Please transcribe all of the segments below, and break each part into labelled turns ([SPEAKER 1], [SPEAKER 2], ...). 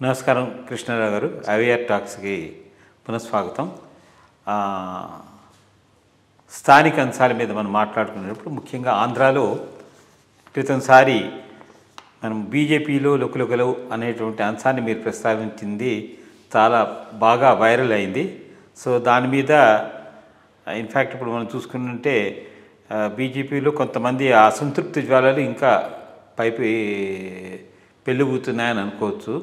[SPEAKER 1] నమస్కారం కృష్ణారావు గారు. అవిఆర్ టాక్స్కి పునఃస్వాగతం. స్థానిక అంశాల మీద మనం మాట్లాడుకునేటప్పుడు ముఖ్యంగా ఆంధ్రాలో క్రితంసారి మనం బీజేపీలో లుకలుకలు అనేటువంటి అంశాన్ని మీరు ప్రస్తావించింది చాలా బాగా వైరల్ అయింది. సో దాని మీద ఇన్ఫ్యాక్ట్ ఇప్పుడు మనం చూసుకుంటుంటే బీజేపీలో కొంతమంది అసంతృప్తి జ్వాలలు ఇంకా పైకి పెళ్ళిబూతున్నాయని అనుకోవచ్చు.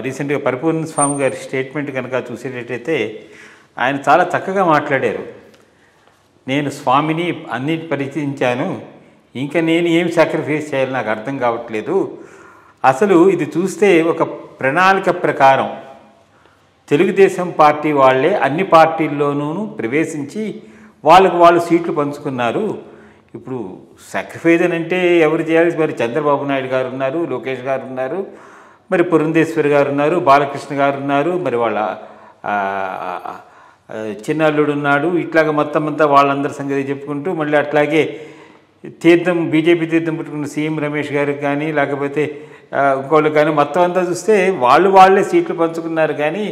[SPEAKER 1] రీసెంట్గా పరిపూర్ణ స్వామి గారి స్టేట్మెంట్ కనుక చూసేటట్టయితే ఆయన చాలా చక్కగా మాట్లాడారు. నేను స్వామిని అన్నిటి పరిచయించాను, ఇంకా నేను ఏం సాక్రిఫైస్ చేయాలి నాకు అర్థం కావట్లేదు. అసలు ఇది చూస్తే ఒక ప్రణాళిక ప్రకారం తెలుగుదేశం పార్టీ వాళ్ళే అన్ని పార్టీల్లోనూ ప్రవేశించి వాళ్ళు సీట్లు పంచుకున్నారు. ఇప్పుడు సాక్రిఫైజ్ అని అంటే ఎవరు చేయాలి? మరి చంద్రబాబు నాయుడు గారు ఉన్నారు, లోకేష్ గారు ఉన్నారు, మరి పురంధేశ్వరి గారు ఉన్నారు, బాలకృష్ణ గారు ఉన్నారు, మరి వాళ్ళ చిన్నల్లుడు ఉన్నాడు. ఇట్లాగ మొత్తం అంతా వాళ్ళందరి సంగతి చెప్పుకుంటూ మళ్ళీ అట్లాగే తీర్థం బీజేపీ తీర్థం పెట్టుకున్న సీఎం రమేష్ గారికి కానీ లేకపోతే ఇంకోళ్ళు కానీ మొత్తం అంతా చూస్తే వాళ్ళే సీట్లు పంచుకున్నారు. కానీ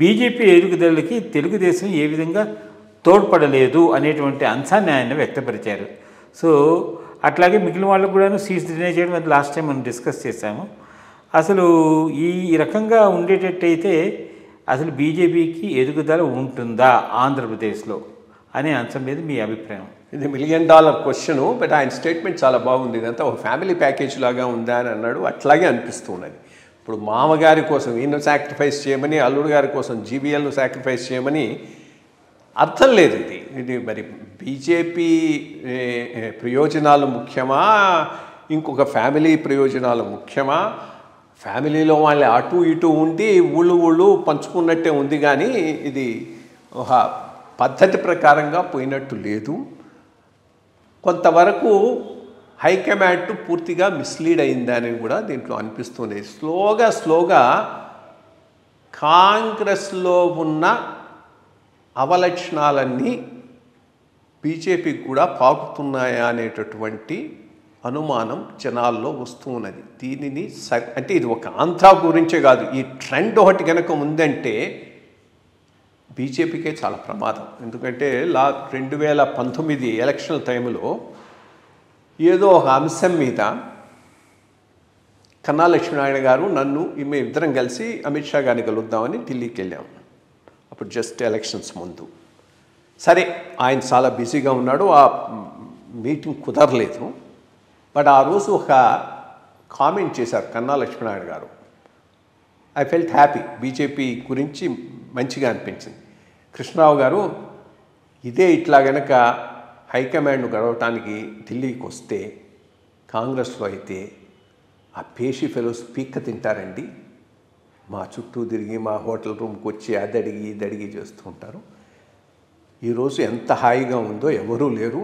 [SPEAKER 1] బీజేపీ ఎదుగుదలకి తెలుగుదేశం ఏ విధంగా తోడ్పడలేదు అనేటువంటి అంశాన్ని ఆయన వ్యక్తపరిచారు. సో అట్లాగే మిగిలిన వాళ్ళకు కూడాను సీట్స్ డినై చేయడం అది లాస్ట్ టైం మనం డిస్కస్ చేశాము. అసలు ఈ రకంగా ఉండేటట్టయితే అసలు బీజేపీకి ఎదుగుదల ఉంటుందా ఆంధ్రప్రదేశ్లో అనే అంశం మీద మీ అభిప్రాయం?
[SPEAKER 2] ఇది $1 మిలియన్ క్వశ్చను. బట్ ఆయన స్టేట్మెంట్ చాలా బాగుంది. ఇదంతా ఒక ఫ్యామిలీ ప్యాకేజ్ లాగా ఉందా అని అన్నాడు. అట్లాగే అనిపిస్తున్నది. ఇప్పుడు మామగారి కోసం ఈయన సాక్రిఫైస్ చేయమని, అల్లుడు గారి కోసం జీబీఎల్ను సాక్రిఫైస్ చేయమని అర్థం లేదు. ఇది మరి బీజేపీ ప్రయోజనాలు ముఖ్యమా, ఇంకొక ఫ్యామిలీ ప్రయోజనాలు ముఖ్యమా? ఫ్యామిలీలో వాళ్ళే అటు ఇటు ఉండి ఊళ్ళు పంచుకున్నట్టే ఉంది, కానీ ఇది ఒక పద్ధతి ప్రకారంగా పోయినట్టు లేదు. కొంతవరకు హైకమాండ్ పూర్తిగా మిస్లీడ్ అయిందని కూడా దీంట్లో అనిపిస్తుంది. స్లోగా కాంగ్రెస్లో ఉన్న అవలక్షణాలన్నీ బీజేపీకి కూడా పాకుతున్నాయా అనేటటువంటి అనుమానం జనాల్లో వస్తూ ఉన్నది. దీనిని అంటే ఇది ఒక ఆంధ్ర గురించే కాదు, ఈ ట్రెండ్ ఒకటి కనుక ఉందంటే బీజేపీకే చాలా ప్రమాదం. ఎందుకంటే 2019 ఎలక్షన్ టైంలో ఏదో ఒక అంశం మీద కన్నా లక్ష్మీనారాయణ గారు నన్ను మేము ఇద్దరం కలిసి అమిత్ షా గారిని కలుద్దామని ఢిల్లీకి వెళ్ళాము. అప్పుడు జస్ట్ ఎలక్షన్స్ ముందు. సరే, ఆయన చాలా బిజీగా ఉన్నాడు, ఆ మీటింగ్ కుదరలేదు. బట్ ఆ రోజు ఒక కామెంట్ చేశారు కన్నా లక్ష్మీనారాయణ గారు. I felt happy. బీజేపీ గురించి మంచిగా అనిపించింది. కృష్ణరావు గారు ఇదే ఇట్లా గనక హైకమాండ్ను గడవటానికి ఢిల్లీకి వస్తే కాంగ్రెస్లో అయితే ఆ పేషీ ఫెలోస్ పీక్క తింటారండి. మా చుట్టూ తిరిగి మా హోటల్ రూమ్కి వచ్చి అదడిగి ఇదడిగి చేస్తూ ఉంటారు. ఈరోజు ఎంత హాయిగా ఉందో ఎవరూ లేరు.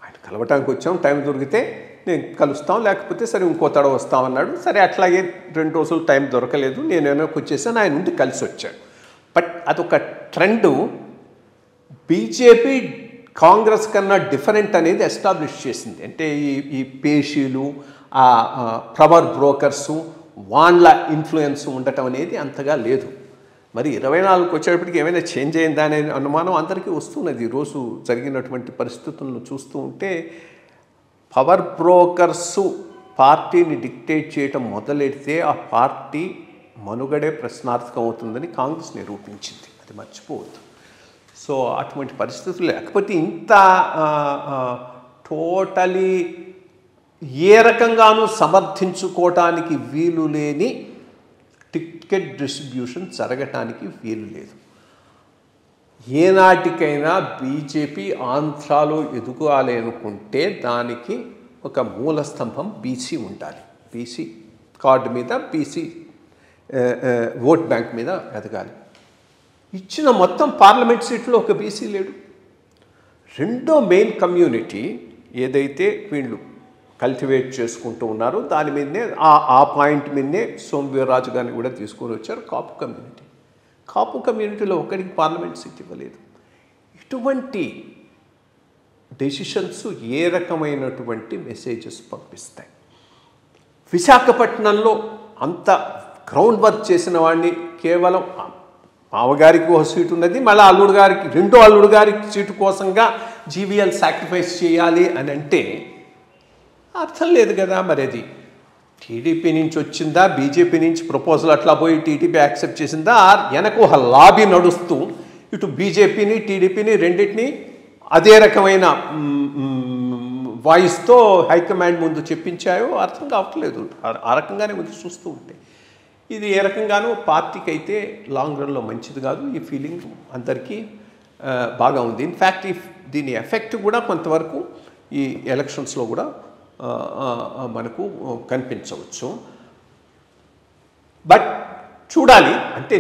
[SPEAKER 2] ఆయన కలవటానికి వచ్చాం, టైం దొరికితే నేను కలుస్తాం, లేకపోతే సరే ఇంకో తడ వస్తామన్నాడు. సరే అట్లాగే 2 రోజులు టైం దొరకలేదు, నేను వెనక్కి వచ్చేసాను, ఆయన నుండి కలిసి వచ్చాడు. బట్ అదొక ట్రెండు. బీజేపీ కాంగ్రెస్ కన్నా డిఫరెంట్ అనేది ఎస్టాబ్లిష్ చేసింది. అంటే ఈ పేషీలు, ఆ పవర్ బ్రోకర్సు, వాళ్ళ ఇన్ఫ్లుయెన్స్ ఉండటం అనేది అంతగా లేదు. మరి 24కి వచ్చేటప్పటికి ఏమైనా చేంజ్ అయిందా అనే అనుమానం అందరికీ వస్తున్నది. ఈరోజు జరిగినటువంటి పరిస్థితులను చూస్తూ ఉంటే పవర్ బ్రోకర్సు పార్టీని డిక్టేట్ చేయటం మొదలెడితే ఆ పార్టీ మనుగడే ప్రశ్నార్థకం అవుతుందని కాంగ్రెస్ నిరూపించింది. అది మర్చిపోవద్దు. సో అటువంటి పరిస్థితులు లేకపోతే ఇంత టోటలీ ఏ రకంగానూ సమర్థించుకోవటానికి వీలు లేని టికెట్ డిస్ట్రిబ్యూషన్ జరగటానికి వీలు లేదు. ఏనాటికైనా బీజేపీ ఆంధ్రాలో ఎదుగాలి అనుకుంటే దానికి ఒక మూల స్తంభం బీసీ ఉండాలి. బీసీ కార్డు మీద, బీసీ ఓట్ బ్యాంక్ మీద ఎదగాలి. ఇచ్చిన మొత్తం పార్లమెంట్ సీట్లో ఒక బీసీ లేడు. రెండో మెయిన్ కమ్యూనిటీ ఏదైతే వీళ్ళు కల్టివేట్ చేసుకుంటూ ఉన్నారో దాని మీదనే ఆ పాయింట్ మీదనే సోమవీర్రాజు గారిని కూడా తీసుకొని వచ్చారు. కాపు కమ్యూనిటీలో ఒక్కడికి పార్లమెంట్ సీట్ ఇవ్వలేదు. ఇటువంటి డెసిషన్స్ ఏ రకమైనటువంటి మెసేజెస్ పంపిస్తాయి? విశాఖపట్నంలో అంత గ్రౌండ్ వర్క్ చేసిన వాడిని కేవలం మామగారికి ఒక సీటు ఉన్నది, మళ్ళీ అల్లుడు గారికి రెండో అల్లుడు గారికి సీటు కోసంగా జీవీఎల్ సాక్రిఫైస్ చేయాలి అని అంటే అర్థం లేదు కదా. మరి అది టీడీపీ నుంచి వచ్చిందా, బీజేపీ నుంచి ప్రపోజల్ అట్లా పోయి టీడీపీ యాక్సెప్ట్ చేసిందా, వెనక ఒక లాబీ నడుస్తూ ఇటు బీజేపీని టీడీపీని రెండింటినీ అదే రకమైన వాయిస్తో హైకమాండ్ ముందు చెప్పించాయో అర్థం కావట్లేదు. ఆ రకంగానే ముందు చూస్తూ ఉంటే ఇది ఏ రకంగానూ పార్టీకి అయితే లాంగ్ రన్లో మంచిది కాదు. ఈ ఫీలింగ్ అందరికీ బాగా ఉంది. ఇన్ఫ్యాక్ట్ దీని ఎఫెక్ట్ కూడా కొంతవరకు ఈ ఎలక్షన్స్లో కూడా మనకు కనిపించవచ్చు. బట్ చూడాలి, అంటే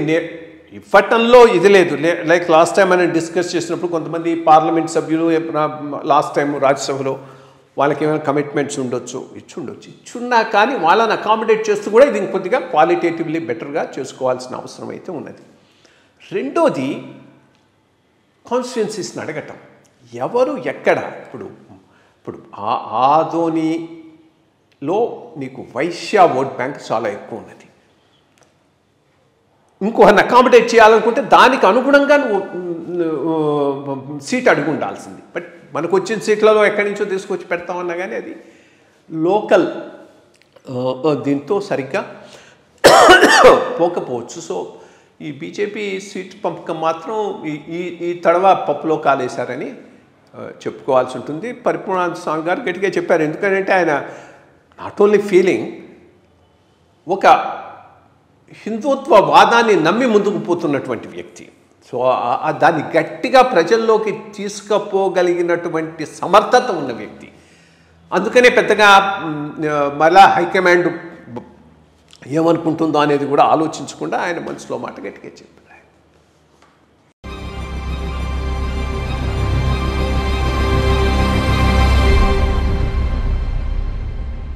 [SPEAKER 2] ఇవ్వటంలో ఇది లేదు. లైక్ లాస్ట్ టైం మనం డిస్కస్ చేసినప్పుడు కొంతమంది పార్లమెంట్ సభ్యులు లాస్ట్ టైం రాజ్యసభలో వాళ్ళకి ఏమైనా కమిట్మెంట్స్ ఉండొచ్చు, ఇచ్చున్నా కానీ వాళ్ళని అకామిడేట్ చేస్తూ కూడా ఇది కొద్దిగా క్వాలిటేటివ్లీ బెటర్గా చేసుకోవాల్సిన అవసరం అయితే ఉన్నది. రెండోది కాన్స్టిట్యుయెన్సీస్ని అడగటం, ఎవరు ఎక్కడ. ఇప్పుడు ఆదోనిలో నీకు వైశ్య ఓట్ బ్యాంక్ చాలా ఎక్కువ ఉన్నది. ఇంకొకరిని అకామిడేట్ చేయాలనుకుంటే దానికి అనుగుణంగా నువ్వు సీట్ అడుగు ఉండాల్సింది. బట్ మనకు వచ్చిన సీట్లలో ఎక్కడి నుంచో తీసుకొచ్చి పెడతామన్నా కానీ అది లోకల్ దీంతో సరిగ్గా పోకపోవచ్చు. సో ఈ బీజేపీ సీట్ పంపకం మాత్రం ఈ తడవ పప్పులో కాలేశారని చెప్పుకోవాల్సి ఉంటుంది. పరిపూర్ణానంద స్వామి గారు గట్టిగా చెప్పారు. ఎందుకంటే ఆయన నాట్ ఓన్లీ ఫీలింగ్, ఒక హిందుత్వ వాదాన్ని నమ్మి ముందుకు పోతున్నటువంటి వ్యక్తి. సో దాన్ని గట్టిగా ప్రజల్లోకి తీసుకుపోగలిగినటువంటి సమర్థత ఉన్న వ్యక్తి. అందుకనే పెద్దగా మళ్ళా హైకమాండ్ ఏమనుకుంటుందో అనేది కూడా ఆలోచించకుండా ఆయన మనసులో మాట గట్టిగా చెప్పారు.